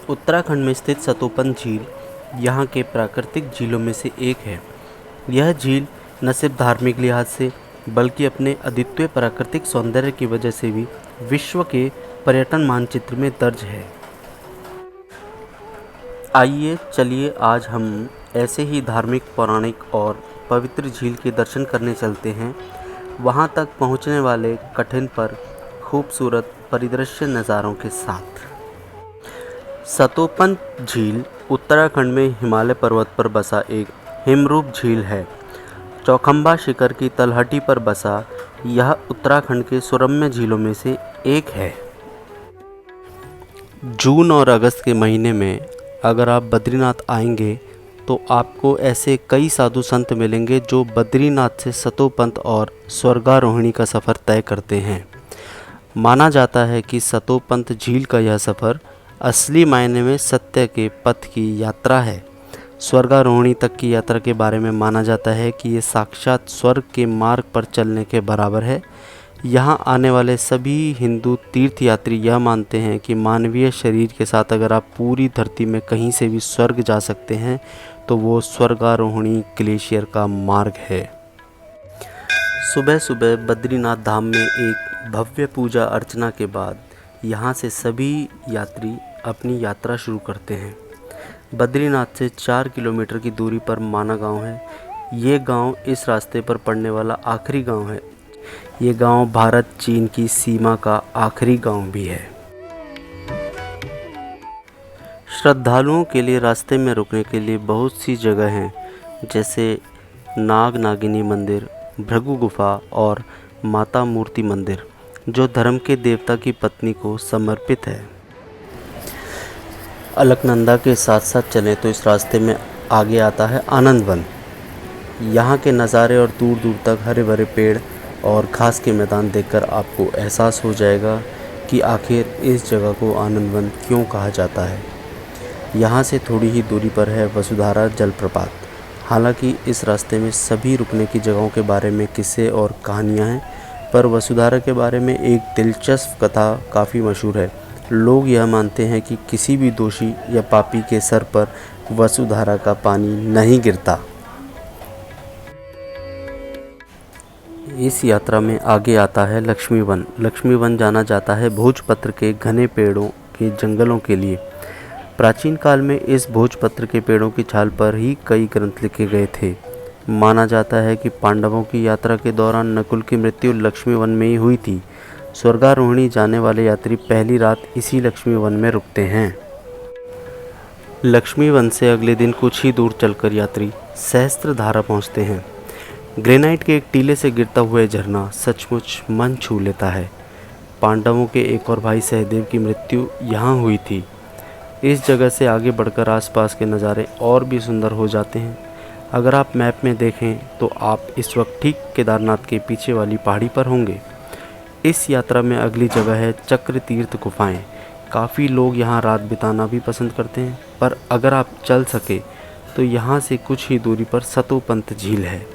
उत्तराखंड में स्थित सतोपन झील यहाँ के प्राकृतिक झीलों में से एक है। यह झील न सिर्फ धार्मिक लिहाज से बल्कि अपने अद्वितीय प्राकृतिक सौंदर्य की वजह से भी विश्व के पर्यटन मानचित्र में दर्ज है। आइए चलिए आज हम ऐसे ही धार्मिक, पौराणिक और पवित्र झील के दर्शन करने चलते हैं। वहाँ तक पहुँचने वाले कठिन पर खूबसूरत परिदृश्य नज़ारों के साथ। सतोपन झील उत्तराखंड में हिमालय पर्वत पर बसा एक हिमरूप झील है। चौखंबा शिखर की तलहटी पर बसा यह उत्तराखंड के सुरम्य झीलों में से एक है। जून और अगस्त के महीने में अगर आप बद्रीनाथ आएंगे तो आपको ऐसे कई साधु संत मिलेंगे जो बद्रीनाथ से सतोपंथ और स्वर्गारोहिणी का सफ़र तय करते हैं। माना जाता है कि सतोपंथ झील का यह सफ़र असली मायने में सत्य के पथ की यात्रा है। स्वर्गारोहिणी तक की यात्रा के बारे में माना जाता है कि ये साक्षात स्वर्ग के मार्ग पर चलने के बराबर है। यहाँ आने वाले सभी हिंदू तीर्थयात्री यह मानते हैं कि मानवीय शरीर के साथ अगर आप पूरी धरती में कहीं से भी स्वर्ग जा सकते हैं तो वो स्वर्गारोहिणी ग्लेशियर का मार्ग है। सुबह सुबह बद्रीनाथ धाम में एक भव्य पूजा अर्चना के बाद यहाँ से सभी यात्री अपनी यात्रा शुरू करते हैं। बद्रीनाथ से 4 किलोमीटर की दूरी पर माना गांव है। ये गांव इस रास्ते पर पड़ने वाला आखिरी गांव है। ये गांव भारत चीन की सीमा का आखिरी गांव भी है। श्रद्धालुओं के लिए रास्ते में रुकने के लिए बहुत सी जगह हैं, जैसे नाग नागिनी मंदिर, भृगु गुफा और माता मूर्ति मंदिर, जो धर्म के देवता की पत्नी को समर्पित है। अलकनंदा के साथ साथ चलें तो इस रास्ते में आगे आता है आनंद वन। यहाँ के नज़ारे और दूर दूर तक हरे भरे पेड़ और घास के मैदान देखकर आपको एहसास हो जाएगा कि आखिर इस जगह को आनंद वन क्यों कहा जाता है। यहाँ से थोड़ी ही दूरी पर है वसुधारा जलप्रपात। हालांकि इस रास्ते में सभी रुकने की जगहों के बारे में किस्से और कहानियाँ हैं, पर वसुधारा के बारे में एक दिलचस्प कथा काफ़ी मशहूर है। लोग यह मानते हैं कि किसी भी दोषी या पापी के सर पर वसुधारा का पानी नहीं गिरता। इस यात्रा में आगे आता है लक्ष्मी वन। लक्ष्मी वन जाना जाता है भोजपत्र के घने पेड़ों के जंगलों के लिए। प्राचीन काल में इस भोजपत्र के पेड़ों की छाल पर ही कई ग्रंथ लिखे गए थे। माना जाता है कि पांडवों की यात्रा के दौरान नकुल की मृत्यु लक्ष्मी वन में ही हुई थी। स्वर्गारोहिणी जाने वाले यात्री पहली रात इसी लक्ष्मी वन में रुकते हैं। लक्ष्मी वन से अगले दिन कुछ ही दूर चलकर यात्री सहस्त्रधारा पहुंचते हैं। ग्रेनाइट के एक टीले से गिरता हुआ झरना सचमुच मन छू लेता है। पांडवों के एक और भाई सहदेव की मृत्यु यहाँ हुई थी। इस जगह से आगे बढ़कर आसपास के नज़ारे और भी सुंदर हो जाते हैं। अगर आप मैप में देखें तो आप इस वक्त ठीक केदारनाथ के पीछे वाली पहाड़ी पर होंगे। इस यात्रा में अगली जगह है चक्र तीर्थ गुफाएं। काफ़ी लोग यहाँ रात बिताना भी पसंद करते हैं, पर अगर आप चल सके तो यहाँ से कुछ ही दूरी पर सतोपंथ झील है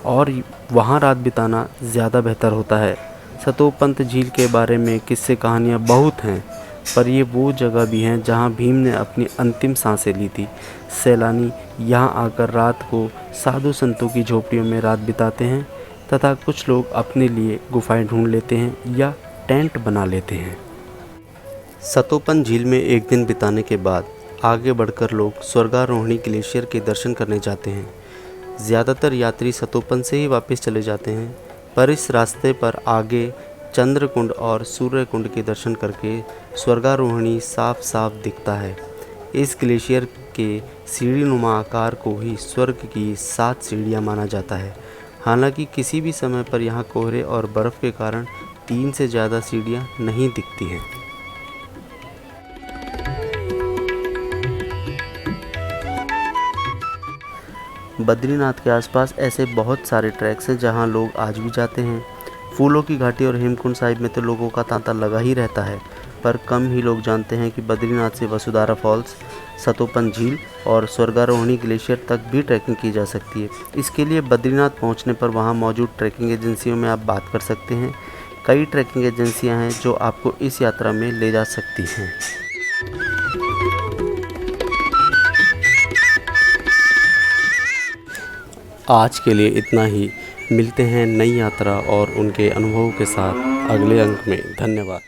और वहाँ रात बिताना ज़्यादा बेहतर होता है। सतोपंथ झील के बारे में किस्से कहानियाँ बहुत हैं, पर ये वो जगह भी हैं जहाँ भीम ने अपनी अंतिम सांसें ली थी। सैलानी यहाँ आकर रात को साधु संतों की झोपड़ियों में रात बिताते हैं तथा कुछ लोग अपने लिए गुफाएं ढूंढ लेते हैं या टेंट बना लेते हैं। सतोपन झील में एक दिन बिताने के बाद आगे बढ़कर लोग स्वर्गारोहिणी ग्लेशियर के दर्शन करने जाते हैं। ज़्यादातर यात्री सतोपन से ही वापस चले जाते हैं, पर इस रास्ते पर आगे चंद्रकुंड और सूर्यकुंड के दर्शन करके स्वर्गारोहिणी साफ साफ दिखता है। इस ग्लेशियर के सीढ़ीनुमा आकार को ही स्वर्ग की 7 सीढ़ियाँ माना जाता है। हालांकि किसी भी समय पर यहाँ कोहरे और बर्फ़ के कारण 3 से ज़्यादा सीढ़ियाँ नहीं दिखती हैं। बद्रीनाथ के आसपास ऐसे बहुत सारे ट्रैक्स हैं जहाँ लोग आज भी जाते हैं। फूलों की घाटी और हेमकुंड साहिब में तो लोगों का तांता लगा ही रहता है, पर कम ही लोग जानते हैं कि बद्रीनाथ से वसुधारा फॉल्स, सतोपन झील और स्वर्गारोहिणी ग्लेशियर तक भी ट्रैकिंग की जा सकती है। इसके लिए बद्रीनाथ पहुंचने पर वहां मौजूद ट्रैकिंग एजेंसियों में आप बात कर सकते हैं। कई ट्रैकिंग एजेंसियां हैं जो आपको इस यात्रा में ले जा सकती हैं। आज के लिए इतना ही। मिलते हैं नई यात्रा और उनके अनुभवों के साथ अगले अंक में। धन्यवाद।